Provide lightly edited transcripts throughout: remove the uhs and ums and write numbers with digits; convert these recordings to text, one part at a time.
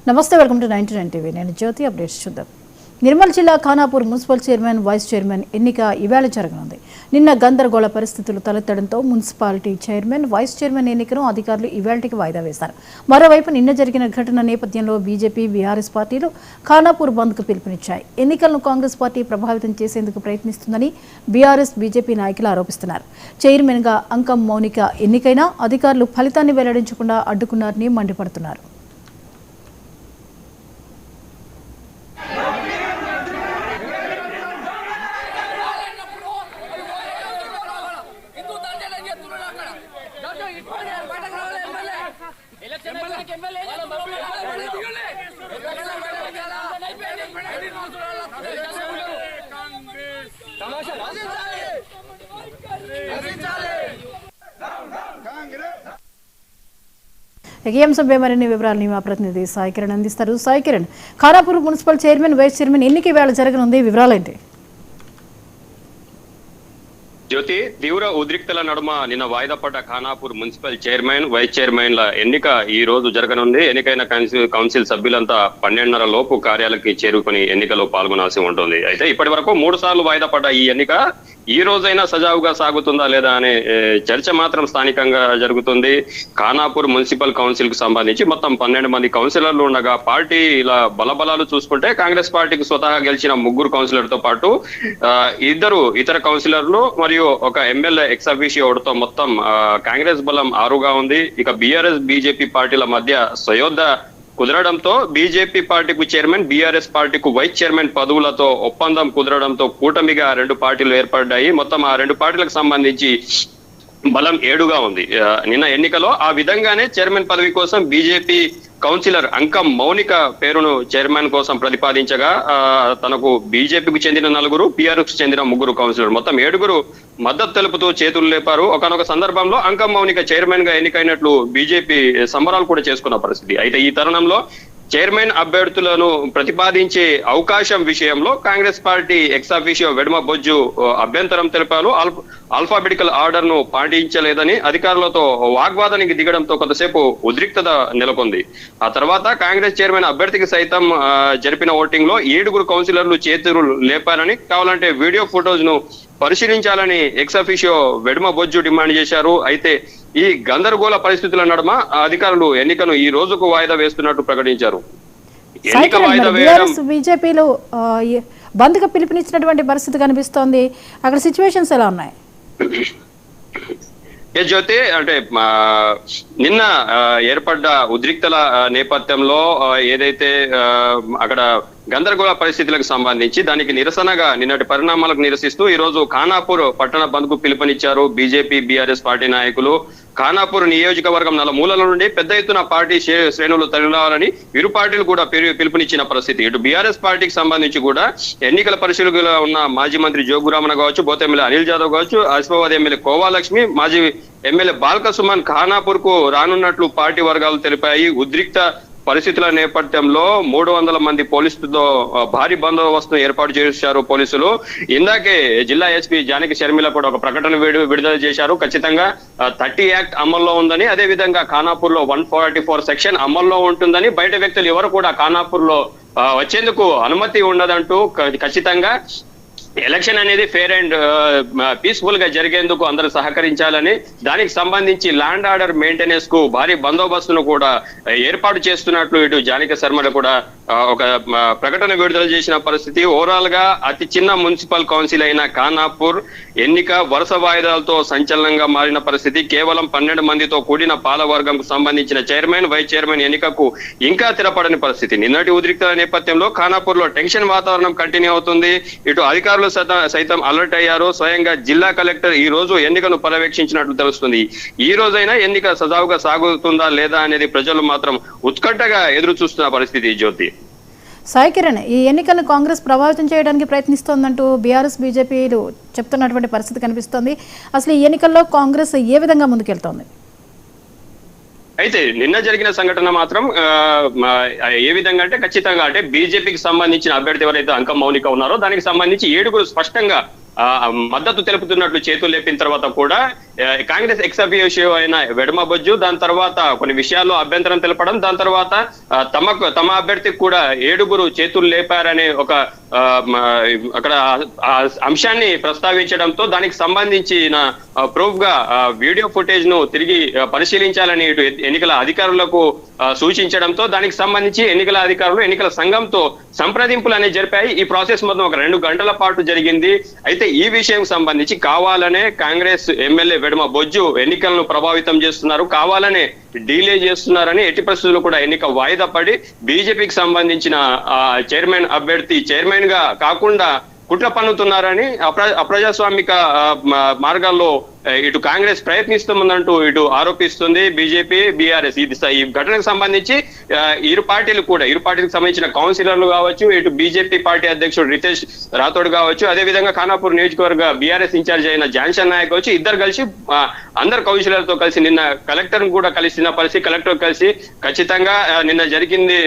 నమస్తే, welcome to 99 TV. నేను జ్యోతి. Updates చూద్దాం. నిర్మల్ జిల్లా Khanapur municipal chairman, vice chairman ఎన్నిక ఇవాళ జరగనుంది. నిన్న గందరగోళ పరిస్థితులు తలెత్తడంతో మున్సిపాలిటీ చైర్మన్, వైస్ చైర్మన్ ఎన్నికను అధికారులు ఇవాళకి వాయిదా వేశారు. మరోవైపు నిన్న జరిగిన ఘటన నేపథ్యంలో బీజేపీ, బీఆర్ఎస్ పార్టీలు ఖానాపూర్ బంద్కు పిలుపునిచ్చాయి. ఎన్నికలను కాంగ్రెస్ పార్టీ ప్రభావితం చేసేందుకు ప్రయత్నిస్తుందని బీఆర్ఎస్, బీజేపీ నాయకులు ఆరోపిస్తున్నారు. చైర్మన్గా అంకం మౌనిక ఎన్నికైనా అధికారులు ఫలితాన్ని వెల్లడించకుండా అడ్డుకున్నారని మండిపడుతున్నారు. ఈ అంశంపై మరిన్ని వివరాలని మా ప్రతినిధి సాయి కిరణ్ అందిస్తారు. Sai Kiran, Khanapur municipal chairman, vice chairman ఎన్నిక వేళ జరగనుంది, వివరాలేంటి? జ్యోతి, తీవ్ర ఉద్రిక్తల నడుమ నిన్న వాయిదా పడ్డ ఖానాపూర్ మున్సిపల్ చైర్మన్, వైస్ చైర్మన్ల ఎన్నిక ఈ రోజు జరగనుంది. ఎన్నికైన కౌన్సిల్ సభ్యులంతా 12:30 లోపు కార్యాలయానికి చేరుకుని ఎన్నికలో పాల్గొనాల్సి ఉంటుంది. అయితే ఇప్పటి వరకు 3 సార్లు వాయిదా పడ్డ ఈ ఎన్నిక ఈ రోజైనా సజావుగా సాగుతుందా లేదా అనే చర్చ మాత్రం స్థానికంగా జరుగుతుంది. ఖానాపూర్ మున్సిపల్ కౌన్సిల్ కు సంబంధించి మొత్తం 12 మంది కౌన్సిలర్లు ఉండగా పార్టీ ఇలా బలబలాలు చూసుకుంటే కాంగ్రెస్ పార్టీకి స్వతహా గెలిచిన 3 కౌన్సిలర్తో పాటు 2 ఇతర కౌన్సిలర్లు మరియు ఒక ఎమ్మెల్యే ఎక్స్ అఫీషియోతో మొత్తం కాంగ్రెస్ బలం 6గా ఉంది. ఇక బీఆర్ఎస్, బీజేపీ పార్టీల మధ్య సయోధ్య కుదరడంతో బీజేపీ పార్టీకు చైర్మన్, బీఆర్ఎస్ పార్టీకు వైస్ చైర్మన్ పదవులతో ఒప్పందం కుదరడంతో కూటమిగా 2 పార్టీలు ఏర్పడ్డాయి. మొత్తం ఆ 2 పార్టీలకు సంబంధించి బలం 7గా ఉంది. నిన్న ఎన్నికలో ఆ విధంగానే చైర్మన్ పదవి కోసం బీజేపీ కౌన్సిలర్ అంకం మౌనిక పేరును చైర్మన్ కోసం ప్రతిపాదించగా తనకు బీజేపీకి చెందిన 4, బీఆర్ఎస్ చెందిన 3 కౌన్సిలర్ మొత్తం 7 మద్దతు తెలుపుతూ చేతులు లేపారు. ఒకనొక సందర్భంలో అంకం మౌనిక చైర్మన్ గా ఎన్నికైనట్లు బీజేపీ సంబరాలు కూడా చేసుకున్న పరిస్థితి. అయితే ఈ తరుణంలో చైర్మన్ అభ్యర్థులను ప్రతిపాదించే అవకాశం విషయంలో Congress party ex officio వెడమ Bojju అభ్యంతరం తెలిపారు. ఆల్ఫాబెటికల్ ఆర్డర్ ను పాటించలేదని అధికారులతో వాగ్వాదానికి దిగడంతో కొంతసేపు ఉద్రిక్తత నెలకొంది. ఆ తర్వాత కాంగ్రెస్ చైర్మన్ అభ్యర్థికి సైతం జరిపిన ఓటింగ్ లో 7 కౌన్సిలర్లు చేతులు లేపారని, కావాలంటే వీడియో ఫోటోస్ ను పరిశీలించాలని ఎక్స్ అఫీషియో వెడమ బొజ్జు డిమాండ్ చేశారు. అయితే ఈ గందరగోళ పరిస్థితుల నడుమ అధికారులు ఎన్నికను ఈ రోజుకు వాయిదా వేస్తున్నట్టు ప్రకటించారు. ఎన్నిక వాయిదా వేయడం బీజేపీలో బంద్కు పిలుపునిచ్చినటువంటి పరిస్థితి కనిపిస్తోంది. అక్కడ సిచ్యువేషన్స్ ఎలా ఉన్నాయి? జ్యోతి, అంటే నిన్న ఏర్పడ్డ ఉద్రిక్తల నేపథ్యంలో ఏదైతే అక్కడ గందరగోళ పరిస్థితులకు సంబంధించి దానికి నిరసనగా నిన్నటి పరిణామాలకు నిరసిస్తూ ఈ రోజు ఖానాపూర్ పట్టణ బంద్ కు పిలుపునిచ్చారు బీజేపీ, బీఆర్ఎస్ పార్టీ నాయకులు. ఖానాపూర్ నియోజకవర్గం నలుమూలల నుండి పెద్ద ఎత్తున పార్టీ శ్రేణులు తరలిరావాలని ఇరు పార్టీలు కూడా పిలుపునిచ్చిన పరిస్థితి. ఇటు బీఆర్ఎస్ పార్టీకి సంబంధించి కూడా ఎన్నికల పరిశీలకులుగా ఉన్న మాజీ మంత్రి జోగురామన్ కావచ్చు, బోత్ ఎమ్మెల్యే అనిల్ జాదవ్ కావచ్చు, ఆసిఫాబాద్ ఎమ్మెల్యే కోవాలక్ష్మి, మాజీ ఎమ్మెల్యే బాల్క సుమన్ ఖానాపూర్ కు రానున్నట్లు పార్టీ వర్గాలు తెలిపాయి. ఉద్రిక్త పరిస్థితుల నేపథ్యంలో 300 మంది పోలీసులతో భారీ బందోబస్తును ఏర్పాటు చేశారు పోలీసులు. ఇందాకే జిల్లా ఎస్పీ జానకి షర్మిల కూడా ఒక ప్రకటన విడుదల చేశారు. ఖచ్చితంగా 30 యాక్ట్ అమల్లో ఉందని, అదే విధంగా ఖానాపూర్ లో 144 సెక్షన్ అమల్లో ఉంటుందని, బయట వ్యక్తులు ఎవరు కూడా ఖానాపూర్ లో వచ్చేందుకు అనుమతి ఉండదంటూ ఖచ్చితంగా ఎలక్షన్ అనేది ఫెయిర్ అండ్ పీస్ఫుల్ గా జరిగేందుకు అందరూ సహకరించాలని, దానికి సంబంధించి ల్యాండ్ ఆర్డర్ మెయింటెనెన్స్ కు భారీ బందోబస్తును కూడా ఏర్పాటు చేస్తున్నట్లు ఇటు జానకి శర్మల కూడా ఒక ప్రకటన విడుదల చేసిన పరిస్థితి. ఓవరాల్ గా అతి చిన్న మున్సిపల్ కౌన్సిల్ అయిన ఖానాపూర్ ఎన్నిక వరుస వాయిదాలతో సంచలనంగా మారిన పరిస్థితి. కేవలం 12 మందితో కూడిన పాలవర్గంకు సంబంధించిన చైర్మన్, వైస్ చైర్మన్ ఎన్నికకు ఇంకా స్థిరపడని పరిస్థితి. నిన్నటి ఉద్రిక్తల నేపథ్యంలో ఖానాపూర్ లో టెన్షన్ వాతావరణం కంటిన్యూ అవుతుంది. ఇటు అధికారులు సైతం అలర్ట్ అయ్యారు. స్వయంగా జిల్లా కలెక్టర్ ఈ రోజు ఎన్నికను పర్యవేక్షించినట్లు తెలుస్తుంది. ఈ రోజైనా ఎన్నిక సజావుగా సాగుతుందా లేదా అనేది ప్రజలు మాత్రం ఉత్కంఠగా ఎదురు చూస్తున్న పరిస్థితి. జ్యోతి, సాయి కిరణ్, ఈ ఎన్నికలను కాంగ్రెస్ ప్రభావితం చేయడానికి ప్రయత్నిస్తోందంటూ బీఆర్ఎస్, బీజేపీలు చెప్తున్నటువంటి పరిస్థితి కనిపిస్తోంది. అసలు ఈ ఎన్నికల్లో కాంగ్రెస్ ఏ విధంగా ముందుకెళ్తోంది? అయితే నిన్న జరిగిన సంఘటన మాత్రం ఏ విధంగా అంటే ఖచ్చితంగా అంటే బీజేపీకి సంబంధించిన అభ్యర్థి ఎవరైతే అంకం మౌనిక ఉన్నారో దానికి సంబంధించి 7 స్పష్టంగా మద్దతు తెలుపుతున్నట్లు చేతులు లేపిన తర్వాత కూడా కాంగ్రెస్ ఎక్స్ అఫిషియో అయిన వెడమ బొజ్జు దాని తర్వాత కొన్ని విషయాల్లో అభ్యంతరం తెలపడం, దాని తర్వాత తమ అభ్యర్థికి కూడా 7 చేతులు లేపారనే ఒక అక్కడ అంశాన్ని ప్రస్తావించడంతో దానికి సంబంధించిన ప్రూఫ్ గా వీడియో ఫుటేజ్ ను తిరిగి పరిశీలించాలని ఇటు ఎన్నికల అధికారులకు సూచించడంతో దానికి సంబంధించి ఎన్నికల అధికారులు ఎన్నికల సంఘంతో సంప్రదింపులు అనేవి జరిపాయి. ఈ ప్రాసెస్ మొత్తం ఒక 2 గంటల పాటు జరిగింది. అయితే ఈ విషయం సంబంధించి కావాలనే కాంగ్రెస్ ఎమ్మెల్యే వెడమ బొజ్జు ఎన్నికలను ప్రభావితం చేస్తున్నారు, కావాలనే డీలే చేస్తున్నారని, ఎట్టి పరిస్థితుల్లో కూడా ఎన్నిక వాయిదా పడి బీజేపీకి సంబంధించిన చైర్మన్ అభ్యర్థి చైర్మన్ గా కాకుండా కుట్ర పన్నుతున్నారని అప్రజాస్వామిక మార్గాల్లో ఇటు కాంగ్రెస్ ప్రయత్నిస్తుందంటూ ఇటు ఆరోపిస్తుంది బీజేపీ, బీఆర్ఎస్. ఈ ఘటనకు సంబంధించి ఇరు పార్టీలకు సంబంధించిన కౌన్సిలర్లు కావచ్చు, ఇటు బీజేపీ పార్టీ అధ్యక్షుడు రితేష్ రాథోడ్ కావచ్చు, అదేవిధంగా ఖానాపూర్ నియోజకవర్గ బీఆర్ఎస్ ఇన్ఛార్జ్ అయిన జాన్సన్ నాయక్ కావచ్చు, ఇద్దరు కలిసి అందరు కౌన్సిలర్తో కలిసి నిన్న కలెక్టర్ కూడా కలిసిన పరిస్థితి, కలెక్టర్ కలిసి ఖచ్చితంగా నిన్న జరిగింది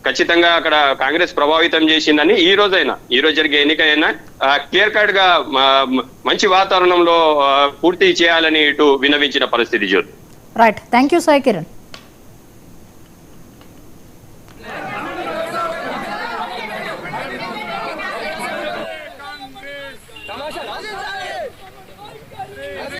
ఖచ్చితంగా అక్కడ కాంగ్రెస్ ప్రభావితం చేసిందని ఈ రోజు జరిగే ఎన్నిక అయినా క్లియర్ కట్ గా మంచి వాతావరణంలో పూర్తి చేయాలని ఇటు విన్నవించిన పరిస్థితి. Right, thank you Sai Kiran.